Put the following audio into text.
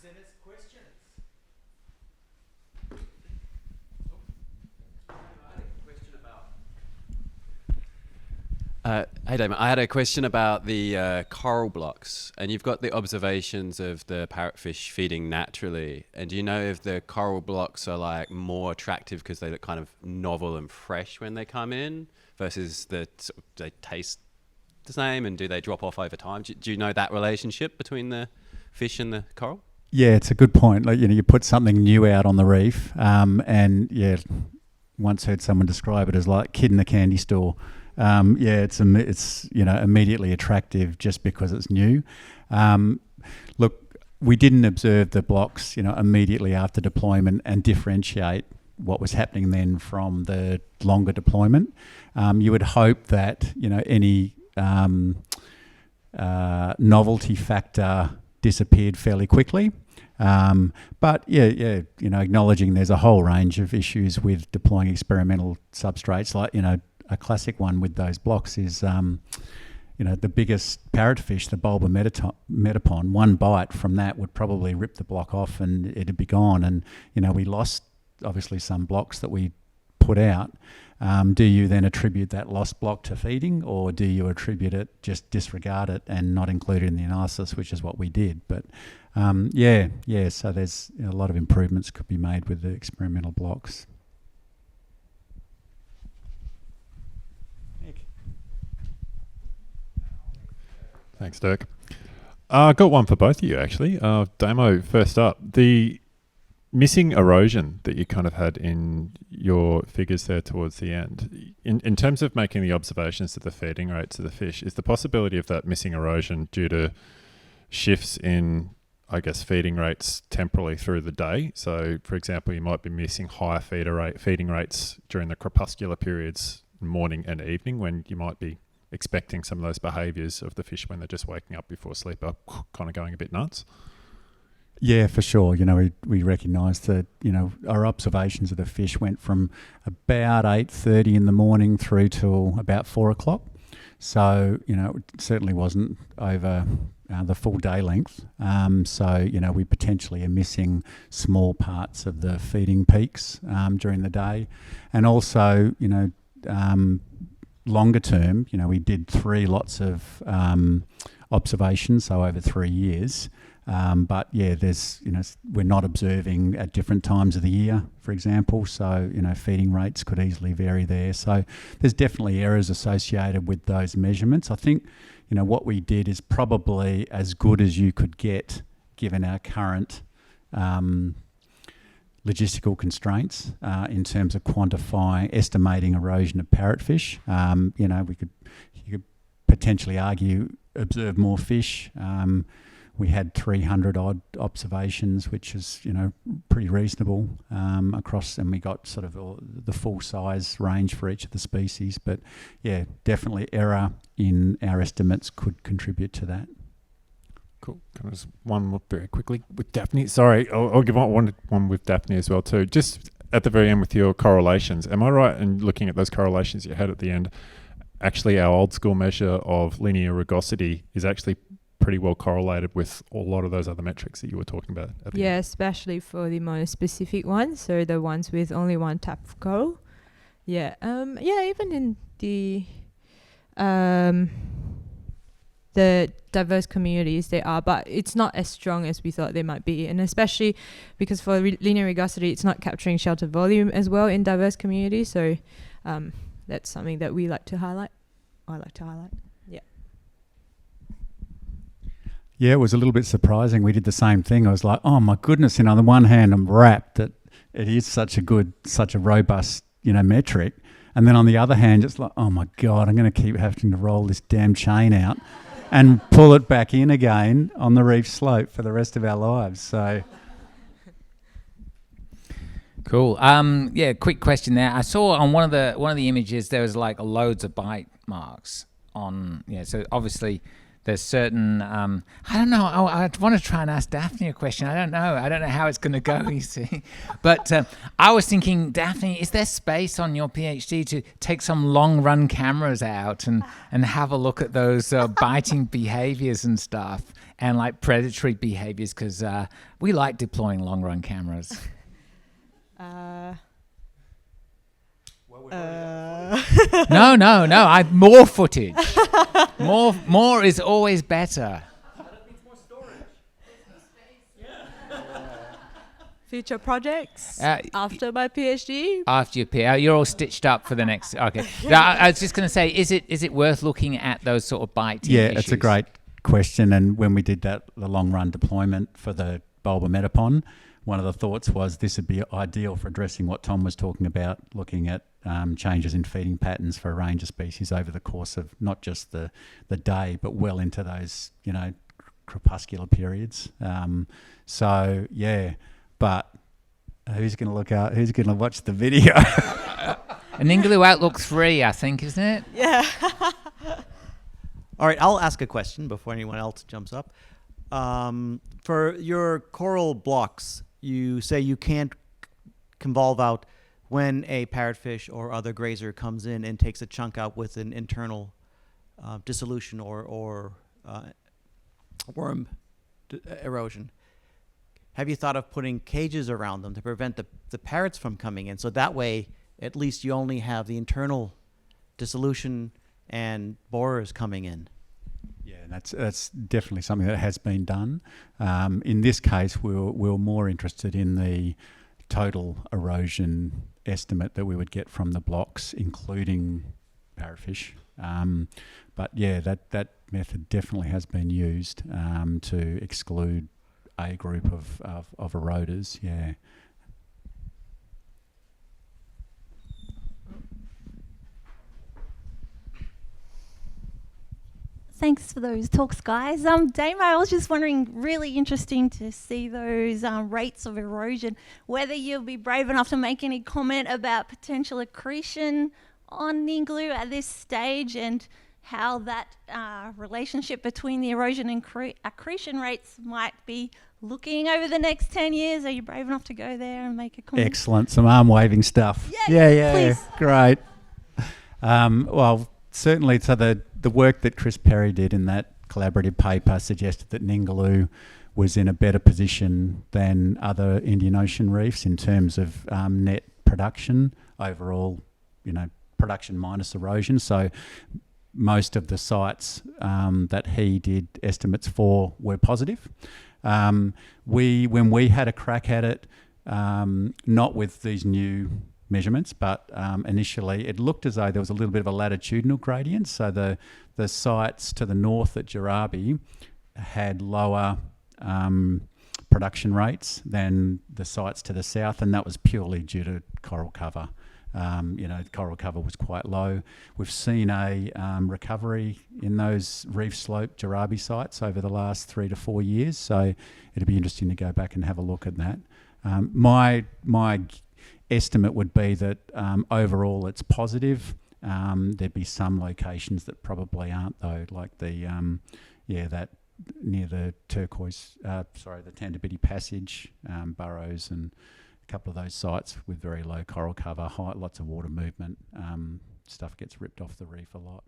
send us questions. Hey Damon, I had a question about the coral blocks, and you've got the observations of the parrotfish feeding naturally. And do you know if the coral blocks are like more attractive because they look kind of novel and fresh when they come in, versus they taste the same, and do they drop off over time? Do you know that relationship between the fish and the coral? Yeah, it's a good point. Like, you put something new out on the reef, and once heard someone describe it as like kid in a candy store. It's immediately attractive just because it's new. Look, we didn't observe the blocks, immediately after deployment and differentiate what was happening then from the longer deployment. You would hope that any novelty factor disappeared fairly quickly. But acknowledging there's a whole range of issues with deploying experimental substrates, like a classic one with those blocks is, the biggest parrotfish, the Bulba metapon, one bite from that would probably rip the block off and it'd be gone. And, we lost, obviously, some blocks that we put out. Do you then attribute that lost block to feeding, or do you attribute it, just disregard it and not include it in the analysis, which is what we did. But, so there's a lot of improvements could be made with the experimental blocks. Thanks, Dirk. I've got one for both of you, actually. Damo, first up. The missing erosion that you kind of had in your figures there towards the end, in terms of making the observations of the feeding rates of the fish, is the possibility of that missing erosion due to shifts in, I guess, feeding rates temporally through the day? So, for example, you might be missing higher feeding rates during the crepuscular periods, morning and evening, when you might be expecting some of those behaviours of the fish when they're just waking up before sleep are kind of going a bit nuts. Yeah, for sure. We recognised that, our observations of the fish went from about 8:30 in the morning through till about 4 o'clock. So, it certainly wasn't over the full day length. We potentially are missing small parts of the feeding peaks during the day. And also, longer term, we did 3 lots of observations, so over 3 years. We're not observing at different times of the year, for example. So, feeding rates could easily vary there. So there's definitely errors associated with those measurements. I think, what we did is probably as good as you could get given our current logistical constraints in terms of estimating erosion of parrotfish. You could potentially argue observe more fish. We had 300 odd observations, which is pretty reasonable across, and we got sort of the full size range for each of the species. But yeah, definitely error in our estimates could contribute to that. Cool. Can I just one more very quickly with Daphne? Sorry, I'll give one with Daphne as well too. Just at the very end with your correlations, am I right in looking at those correlations you had at the end? Actually, our old school measure of linear rugosity is actually pretty well correlated with a lot of those other metrics that you were talking about at the end. Especially for the monospecific ones, so the ones with only one type of coral. Even in the diverse communities they are, but it's not as strong as we thought they might be, and especially because for linear rugosity it's not capturing shelter volume as well in diverse communities, so that's something that we like to highlight. I like to highlight. Yeah, it was a little bit surprising. We did the same thing. I was like, oh my goodness, on the one hand I'm rapt that it is such a robust, metric. And then on the other hand, it's like, oh my God, I'm going to keep having to roll this damn chain out and pull it back in again on the reef slope for the rest of our lives. So cool. Quick question there. I saw on one of the images there was like loads of bite marks on. So obviously there's certain I don't know. I want to try and ask Daphne a question. I don't know how it's going to go. You see, but I was thinking, Daphne, is there space on your PhD to take some long run cameras out and have a look at those biting behaviors and stuff, and like predatory behaviors, because we like deploying long run cameras. No. More footage. More is always better. Future projects after my PhD. After your PhD, you're all stitched up for the next. Okay. Now, I was just going to say, is it worth looking at those sort of biting Yeah, issues? it's a great question. And when we did the long run deployment for the bulbometapon, one of the thoughts was this would be ideal for addressing what Tom was talking about, looking at changes in feeding patterns for a range of species over the course of not just the day, but well into those, crepuscular periods. So, yeah, but who's going to look out? Who's going to watch the video? Ningaloo Outlook 3, I think, isn't it? Yeah. All right, I'll ask a question before anyone else jumps up. For your coral blocks, you say you can't convolve out when a parrotfish or other grazer comes in and takes a chunk out with an internal dissolution or worm erosion. Have you thought of putting cages around them to prevent the parrots from coming in? So that way, at least you only have the internal dissolution and borers coming in. Yeah, that's definitely something that has been done. In this case, we're more interested in the total erosion estimate that we would get from the blocks, including parrotfish. But yeah, that method definitely has been used to exclude a group of eroders. Yeah. Thanks for those talks, guys. Damo, I was just wondering, really interesting to see those rates of erosion, whether you'll be brave enough to make any comment about potential accretion on Ningaloo at this stage and how that relationship between the erosion and accretion rates might be looking over the next 10 years. Are you brave enough to go there and make a comment? Excellent. Some arm waving stuff. Yeah. Please. Great. Well, certainly, so the work that Chris Perry did in that collaborative paper suggested that Ningaloo was in a better position than other Indian Ocean reefs in terms of net production overall, production minus erosion. So most of the sites that he did estimates for were positive. When we had a crack at it, not with these new measurements, but initially it looked as though there was a little bit of a latitudinal gradient. So the sites to the north at Jarabi had lower production rates than the sites to the south, and that was purely due to coral cover. Coral cover was quite low. We've seen a recovery in those reef slope Jarabi sites over the last 3 to 4 years, so it'd be interesting to go back and have a look at that. My estimate would be that overall it's positive. There'd be some locations that probably aren't though, like that near the the Tandabidi Passage, Burrows, and a couple of those sites with very low coral cover, lots of water movement. Stuff gets ripped off the reef a lot.